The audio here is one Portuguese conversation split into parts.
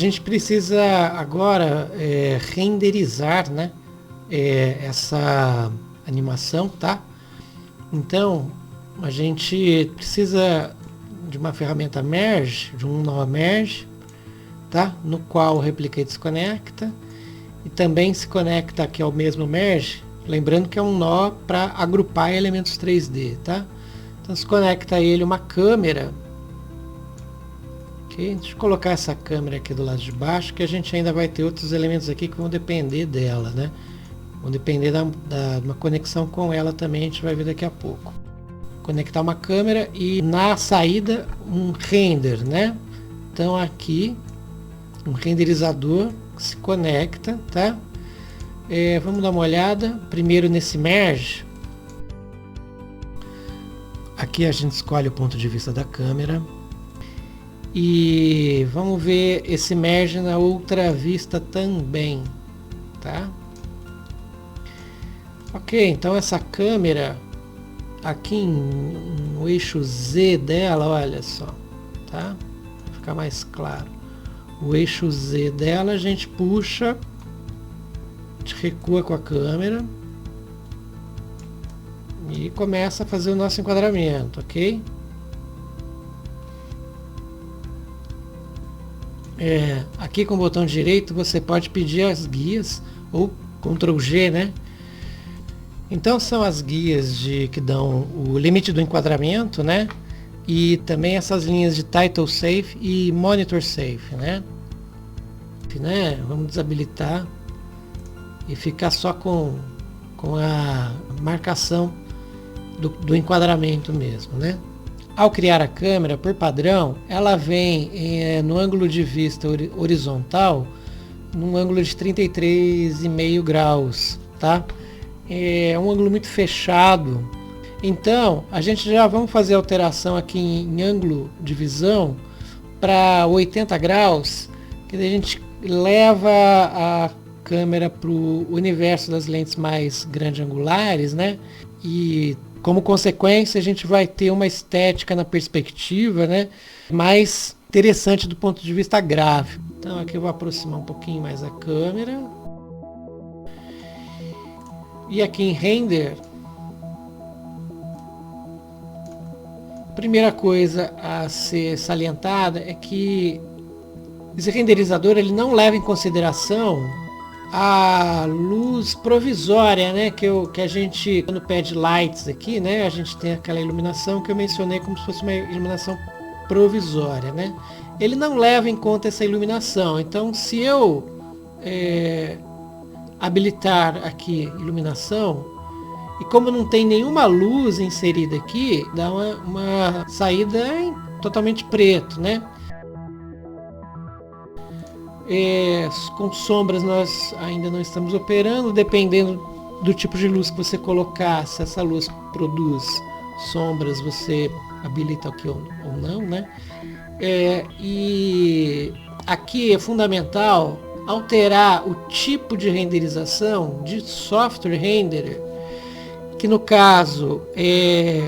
gente precisa agora renderizar, né, essa animação, tá? Então a gente precisa de uma ferramenta Merge, de um nó Merge, tá? No qual o Replicate se conecta e também se conecta aqui ao mesmo Merge, lembrando que é um nó para agrupar elementos 3D, tá? Então se conecta a ele uma câmera. Ok, deixa eu colocar essa câmera aqui do lado de baixo, que a gente ainda vai ter outros elementos aqui que vão depender dela, né? Vão depender de uma conexão com ela também, a gente vai ver daqui a pouco. Conectar uma câmera e na saída um render, né? Então aqui um renderizador que se conecta, tá? Vamos dar uma olhada primeiro nesse merge. Aqui a gente escolhe o ponto de vista da câmera e vamos ver esse merge na outra vista também, tá? Ok, então essa câmera aqui no eixo Z dela, olha só, tá? Para ficar mais claro, o eixo Z dela a gente puxa, a gente recua com a câmera e começa a fazer o nosso enquadramento, ok? Aqui com o botão direito você pode pedir as guias ou Ctrl G, né? Então são as guias que dão o limite do enquadramento, né? E também essas linhas de Title Safe e Monitor Safe, né? Vamos desabilitar e ficar só com a marcação do enquadramento mesmo, né? Ao criar a câmera, por padrão, ela vem no ângulo de vista horizontal, num ângulo de 33,5 graus, tá? É um ângulo muito fechado. Então a gente já vamos fazer alteração aqui em ângulo de visão para 80 graus, que a gente leva a câmera para o universo das lentes mais grande angulares, né? E como consequência a gente vai ter uma estética na perspectiva, né, mais interessante do ponto de vista gráfico. Então aqui eu vou aproximar um pouquinho mais a câmera. E aqui em render, a primeira coisa a ser salientada é que esse renderizador ele não leva em consideração a luz provisória, né, que a gente no pad lights aqui, né, a gente tem aquela iluminação que eu mencionei como se fosse uma iluminação provisória, né? Ele não leva em conta essa iluminação. Então se eu habilitar aqui iluminação, e como não tem nenhuma luz inserida aqui, dá uma saída totalmente preto, né? Com sombras nós ainda não estamos operando, dependendo do tipo de luz que você colocar, se essa luz produz sombras, você habilita aqui ou não, né? E aqui é fundamental alterar o tipo de renderização de software renderer, que no caso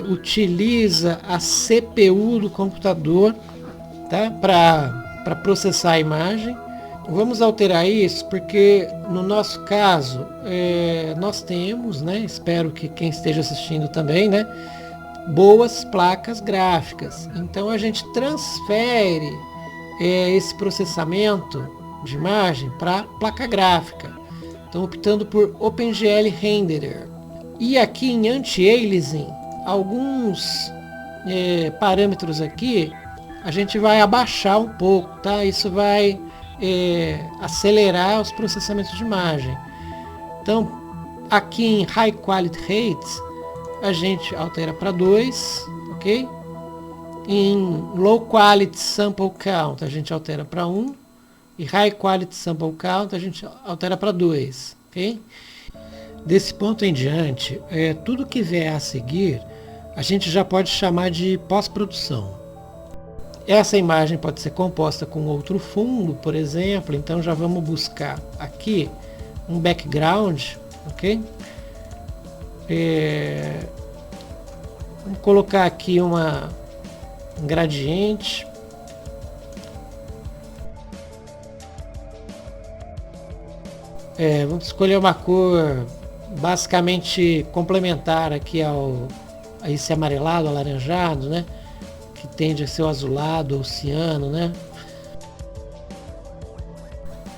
utiliza a CPU do computador, tá? Para processar a imagem. Vamos alterar isso porque no nosso caso nós temos, né, espero que quem esteja assistindo também, né, boas placas gráficas. Então a gente transfere esse processamento de imagem para placa gráfica. Então optando por OpenGL Renderer. E aqui em Anti-Aliasing, alguns parâmetros aqui a gente vai abaixar um pouco, tá? Isso vai acelerar os processamentos de imagem. Então aqui em High Quality Rates a gente altera para 2, ok? Em Low Quality Sample Count a gente altera para 1 e High Quality Sample Count a gente altera para 2, ok? Desse ponto em diante, tudo que vier a seguir a gente já pode chamar de pós-produção. Essa imagem pode ser composta com outro fundo, por exemplo. Então já vamos buscar aqui um background, ok? Vamos colocar aqui um gradiente. Vamos escolher uma cor basicamente complementar aqui a esse amarelado, alaranjado, né? Que tende a ser o azulado, o ciano, né?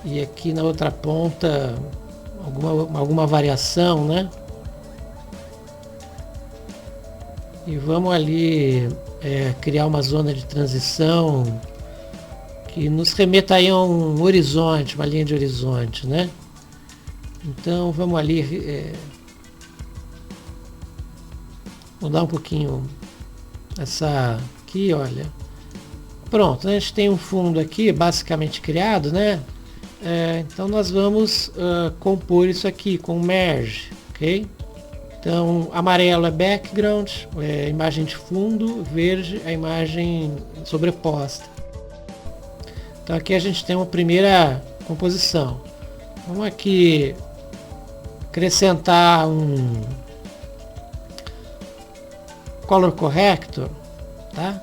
E aqui na outra ponta alguma variação, né? E vamos ali criar uma zona de transição que nos remeta aí a um horizonte, uma linha de horizonte, né? Então vamos ali mudar um pouquinho essa aqui, olha. Pronto, né? A gente tem um fundo aqui basicamente criado, né? Então nós vamos compor isso aqui com merge, ok? Então amarelo é background, a imagem de fundo, verde a imagem sobreposta. Então aqui a gente tem uma primeira composição. Vamos aqui acrescentar um color corrector, tá?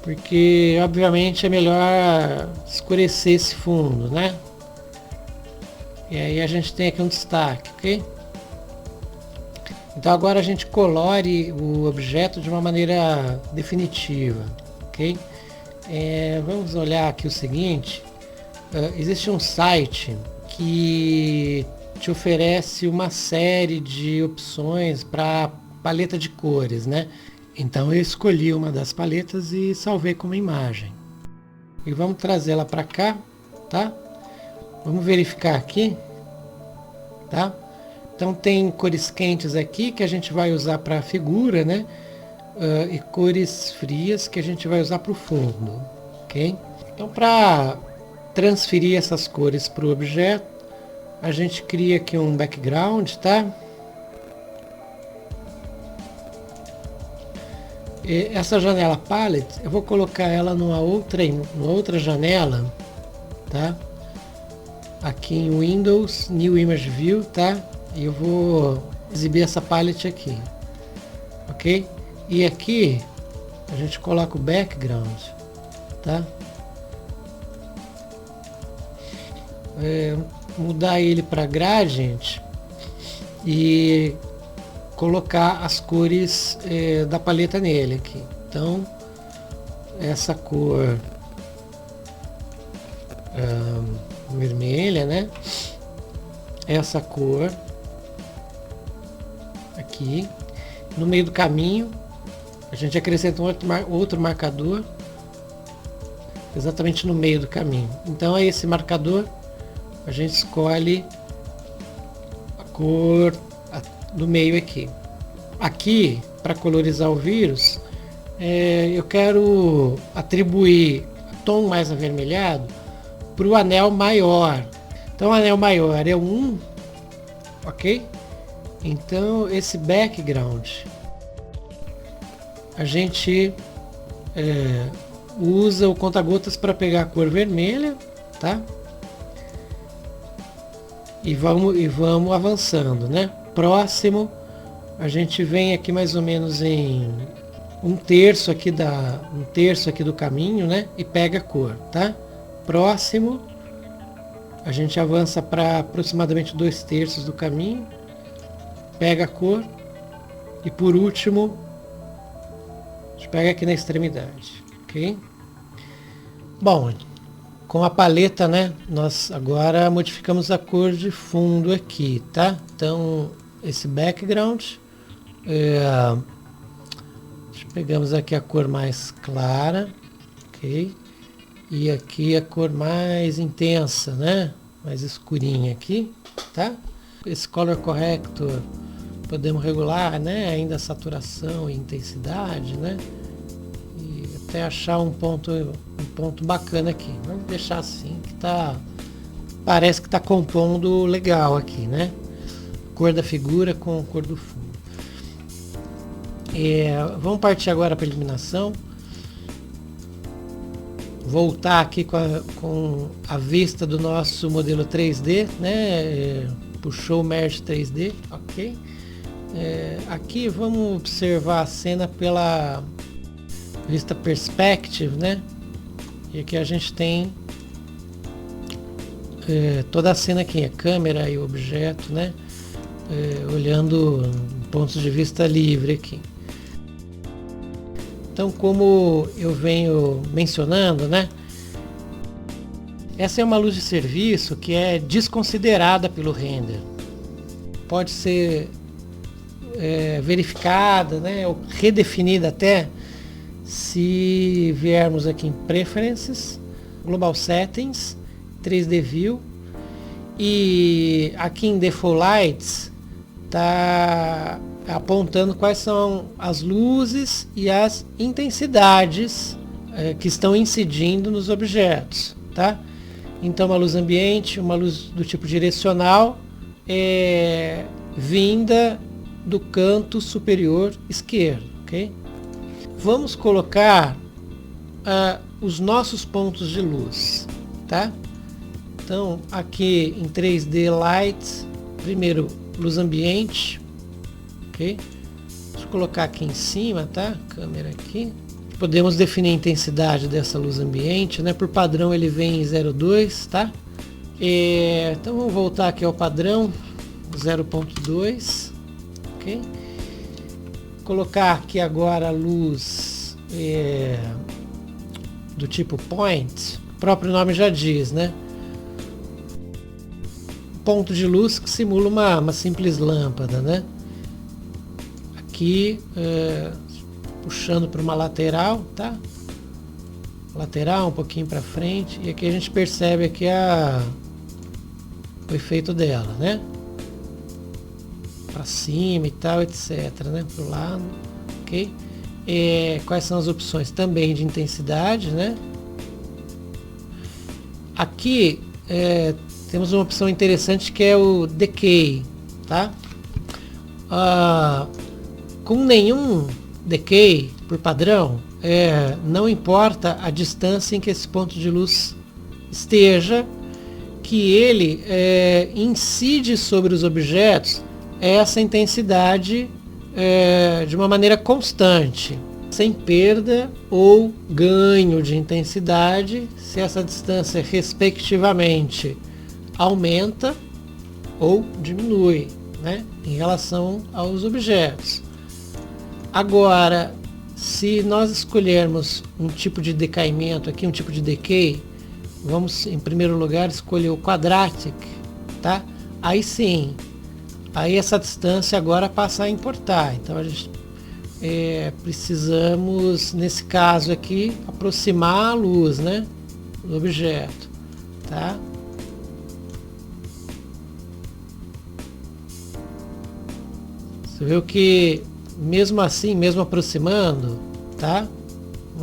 Porque obviamente é melhor escurecer esse fundo, né? E aí a gente tem aqui um destaque, ok? Então agora a gente colore o objeto de uma maneira definitiva, ok? Vamos olhar aqui o seguinte. Existe um site que te oferece uma série de opções para paleta de cores, né? Então eu escolhi uma das paletas e salvei como imagem. E vamos trazê-la para cá, tá? Vamos verificar aqui, tá? Então tem cores quentes aqui que a gente vai usar para a figura, né? E cores frias que a gente vai usar para o fundo, ok? Então para transferir essas cores para o objeto, a gente cria aqui um background, tá? E essa janela palette, eu vou colocar ela numa outra janela, tá? Aqui em Windows, New Image View, tá? E eu vou exibir essa palette aqui, ok? E aqui a gente coloca o background, tá? Mudar ele para gradient e colocar as cores da paleta nele aqui. Então essa cor vermelha, né? Essa cor aqui no meio do caminho a gente acrescenta outro marcador exatamente no meio do caminho. Então é esse marcador, a gente escolhe a cor do meio aqui. Aqui, para colorizar o vírus, eu quero atribuir tom mais avermelhado para o anel maior. Então o anel maior é 1, ok? Então esse background a gente usa o conta-gotas para pegar a cor vermelha, tá? E vamos avançando, né? Próximo, a gente vem aqui mais ou menos em um terço aqui do caminho, né? E pega a cor, tá? Próximo, a gente avança para aproximadamente 2/3 do caminho, pega a cor e por último a gente pega aqui na extremidade, ok? Bom, com a paleta, né, nós agora modificamos a cor de fundo aqui, tá? Então esse background, pegamos aqui a cor mais clara, ok? E aqui a cor mais intensa, né? Mais escurinha aqui, tá? Esse color corrector podemos regular, né? Ainda a saturação e intensidade, né? E até achar um ponto bacana aqui. Vamos deixar assim que parece que tá compondo legal aqui, né? Cor da figura com cor do fundo. Vamos partir agora para a eliminação. Voltar aqui com a vista do nosso modelo 3D, né? Puxou o Merge 3D, ok? Aqui vamos observar a cena pela vista Perspective, né? E aqui a gente tem toda a cena aqui, a câmera e o objeto, né? Olhando pontos de vista livre aqui. Então, como eu venho mencionando, né? Essa é uma luz de serviço que é desconsiderada pelo render. Pode ser verificada, né, ou redefinida até, se viermos aqui em Preferences, Global Settings, 3D View, e aqui em Default Lights está apontando quais são as luzes e as intensidades que estão incidindo nos objetos, tá? Então, uma luz ambiente, uma luz do tipo direcional, vinda do canto superior esquerdo, ok? Vamos colocar os nossos pontos de luz, tá? Então, aqui em 3D Lights, primeiro luz ambiente, ok? Deixa eu colocar aqui em cima, tá? Câmera aqui. Podemos definir a intensidade dessa luz ambiente, né? Por padrão ele vem em 0,2, tá? Então vamos voltar aqui ao padrão 0,2, ok? Colocar aqui agora a luz do tipo point, o próprio nome já diz, né? Ponto de luz que simula uma simples lâmpada, né? Aqui puxando para uma lateral, tá? Lateral, um pouquinho para frente, e aqui a gente percebe aqui o efeito dela, né? Para cima e tal, etc, né? Para o lado, ok? Quais são as opções também de intensidade, né? Aqui temos uma opção interessante que é o Decay, tá? Com nenhum Decay por padrão, não importa a distância em que esse ponto de luz esteja, que ele incide sobre os objetos essa intensidade de uma maneira constante, sem perda ou ganho de intensidade, se essa distância respectivamente aumenta ou diminui, né, em relação aos objetos. Agora, se nós escolhermos um tipo de decaimento aqui, um tipo de decay, vamos em primeiro lugar escolher o quadratic, tá? Aí sim, aí essa distância agora passa a importar. Então a gente precisamos, nesse caso aqui, aproximar a luz, né, do objeto, tá? Você viu que mesmo assim, mesmo aproximando, tá?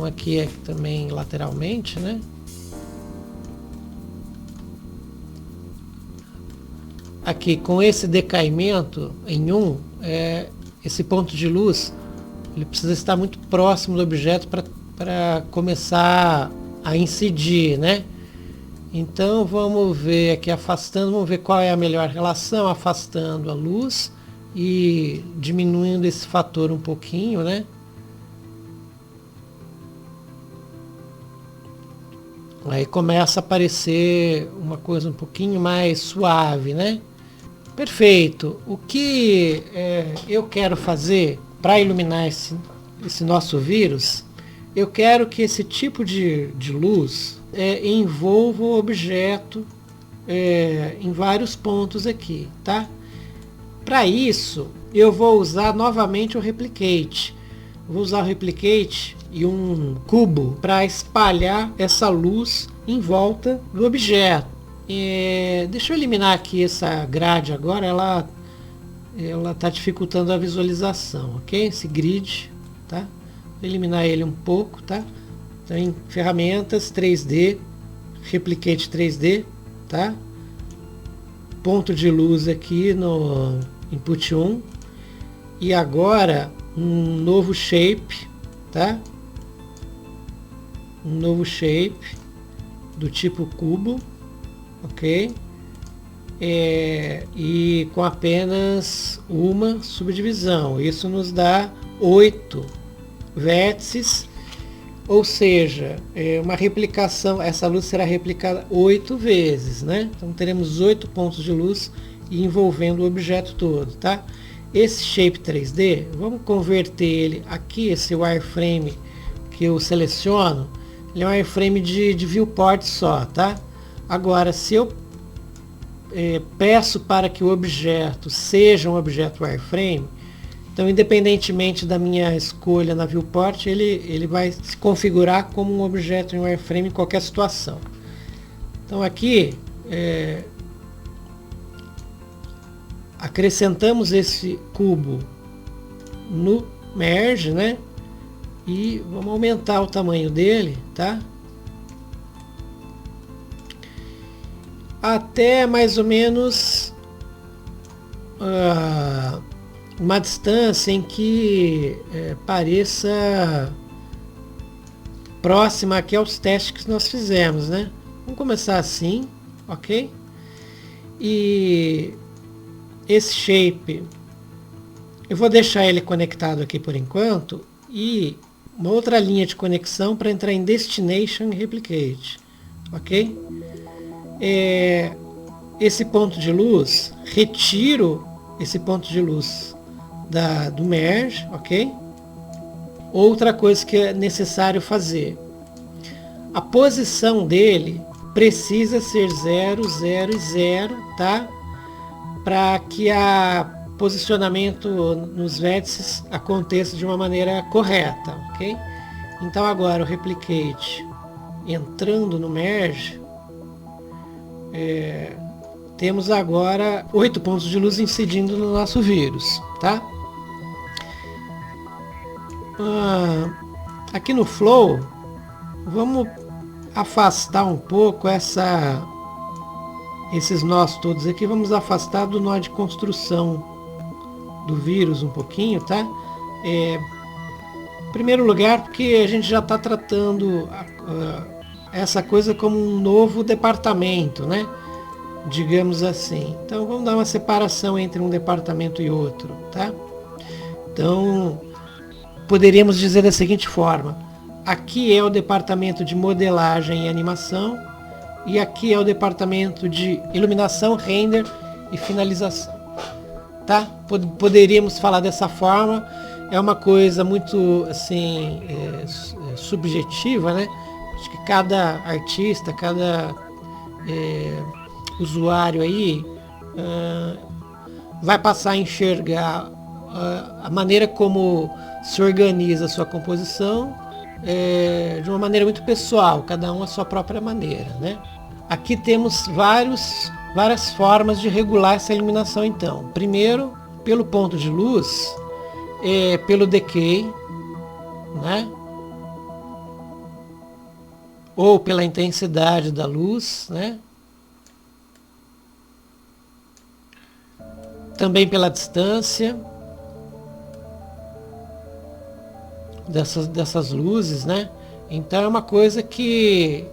Aqui também lateralmente, né? Aqui com esse decaimento em 1, esse ponto de luz, ele precisa estar muito próximo do objeto para começar a incidir, né? Então vamos ver aqui afastando, vamos ver qual é a melhor relação, afastando a luz e diminuindo esse fator um pouquinho, né? Aí começa a aparecer uma coisa um pouquinho mais suave, né? Perfeito. O que eu quero fazer para iluminar esse nosso vírus, eu quero que esse tipo de luz envolva o objeto em vários pontos aqui, tá? Para isso, eu vou usar novamente o Replicate. Vou usar o Replicate e um cubo para espalhar essa luz em volta do objeto. Deixa eu eliminar aqui essa grade agora, ela está dificultando a visualização, ok? Esse grid, tá? Vou eliminar ele um pouco, tá? Então, em ferramentas 3D, Replicate 3D, tá? Ponto de luz aqui no input 1 e agora um novo shape, tá? Um novo shape do tipo cubo, ok? E com apenas uma subdivisão. Isso nos dá 8 vértices, Ou seja, uma replicação, essa luz será replicada 8 vezes, né? Então teremos 8 pontos de luz envolvendo o objeto todo, tá? Esse shape 3D, vamos converter ele aqui, esse wireframe que eu seleciono, ele é um wireframe de viewport só, tá? Agora, se eu peço para que o objeto seja um objeto wireframe, então independentemente da minha escolha na viewport, ele vai se configurar como um objeto em wireframe em qualquer situação. Então aqui acrescentamos esse cubo no merge, né? E vamos aumentar o tamanho dele, tá? Até mais ou menos uma distância em que pareça próxima aqui aos testes que nós fizemos, né? Vamos começar assim, ok? E esse shape, eu vou deixar ele conectado aqui por enquanto, e uma outra linha de conexão para entrar em Destination e Replicate, ok? Esse ponto de luz, retiro esse ponto de luz do Merge, ok? Outra coisa que é necessário fazer, a posição dele precisa ser 0, 0 e 0, tá? Para que o posicionamento nos vértices aconteça de uma maneira correta, ok? Então agora o Replicate entrando no Merge, temos agora 8 pontos de luz incidindo no nosso vírus, tá? Aqui no Flow, vamos afastar um pouco esses nós todos aqui, vamos afastar do nó de construção do vírus um pouquinho, tá? Em primeiro lugar, porque a gente já está tratando essa coisa como um novo departamento, né? Digamos assim. Então vamos dar uma separação entre um departamento e outro, tá? Então poderíamos dizer da seguinte forma: aqui é o departamento de modelagem e animação, e aqui é o departamento de iluminação, render e finalização, tá? Poderíamos falar dessa forma. É uma coisa muito assim subjetiva, né? Acho que cada artista, cada usuário aí vai passar a enxergar a maneira como se organiza a sua composição de uma maneira muito pessoal, cada um a sua própria maneira, né? Aqui temos várias formas de regular essa iluminação então. Primeiro, pelo ponto de luz, pelo decay, né? Ou pela intensidade da luz, né? Também pela distância dessas luzes, né? Então é uma coisa que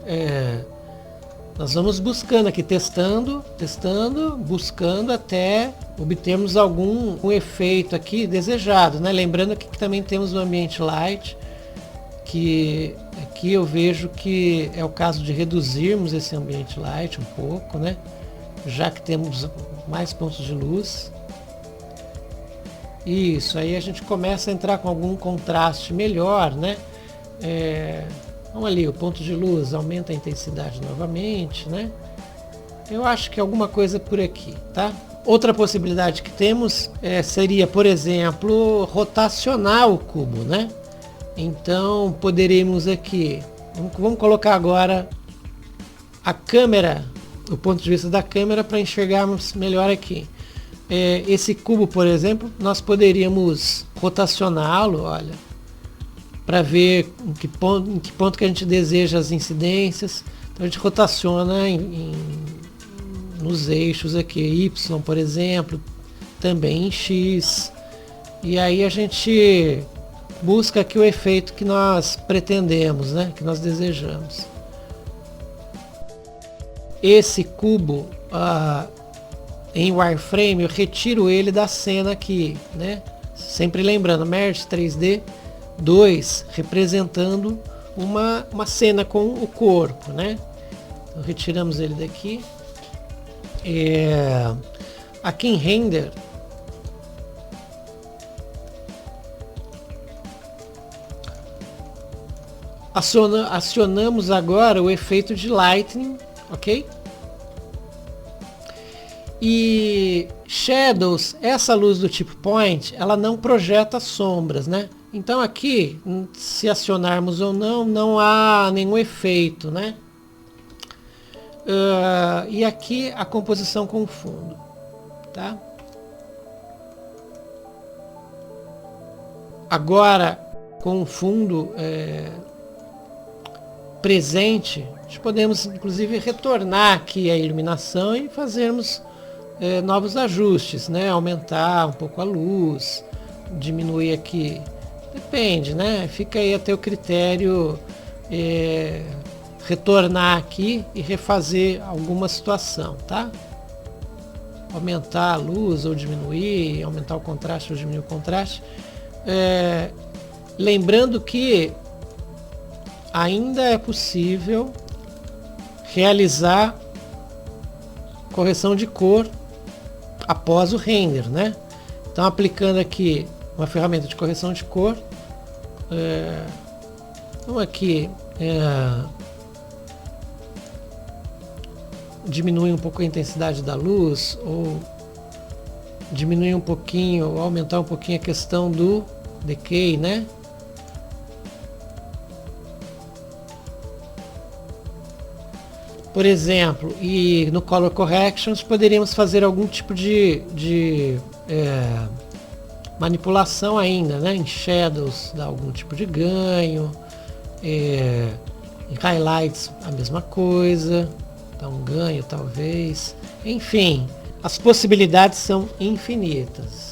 nós vamos buscando aqui, testando, buscando até obtermos algum efeito aqui desejado, né? Lembrando aqui que também temos o Ambient Light, que aqui eu vejo que é o caso de reduzirmos esse Ambient Light um pouco, né? Já que temos mais pontos de luz. Isso, aí a gente começa a entrar com algum contraste melhor, né? Vamos ali, o ponto de luz aumenta a intensidade novamente, né? Eu acho que alguma coisa por aqui, tá? Outra possibilidade que temos seria, por exemplo, rotacionar o cubo, né? Então poderemos aqui, vamos colocar agora a câmera, o ponto de vista da câmera para enxergarmos melhor aqui. Esse cubo, por exemplo, nós poderíamos rotacioná-lo, olha, para ver em que ponto que a gente deseja as incidências. Então a gente rotaciona nos eixos aqui, Y, por exemplo, também em X, e aí a gente busca aqui o efeito que nós pretendemos, né, que nós desejamos. Esse cubo em wireframe, eu retiro ele da cena aqui, né? Sempre lembrando, Merge 3D 2 representando uma cena com o corpo, né? Então, retiramos ele daqui. Aqui em Render, acionamos agora o efeito de Lightning, ok? E Shadows, essa luz do tipo Point, ela não projeta sombras, né? Então aqui, se acionarmos ou não, não há nenhum efeito, né? E aqui a composição com fundo, tá? Agora, com o fundo presente, nós podemos inclusive retornar aqui a iluminação e fazermos novos ajustes, né? Aumentar um pouco a luz, diminuir aqui, depende, né? Fica aí a teu critério, retornar aqui e refazer alguma situação, tá? Aumentar a luz ou diminuir, aumentar o contraste ou diminuir o contraste. Lembrando que ainda é possível realizar correção de cor após o render, né? Então, aplicando aqui uma ferramenta de correção de cor, vamos aqui diminuir um pouco a intensidade da luz, ou diminuir um pouquinho, ou aumentar um pouquinho a questão do decay, né? Por exemplo, e no Color Corrections poderíamos fazer algum tipo de manipulação ainda, né? Em Shadows dá algum tipo de ganho, em Highlights a mesma coisa, dá um ganho talvez, enfim, as possibilidades são infinitas.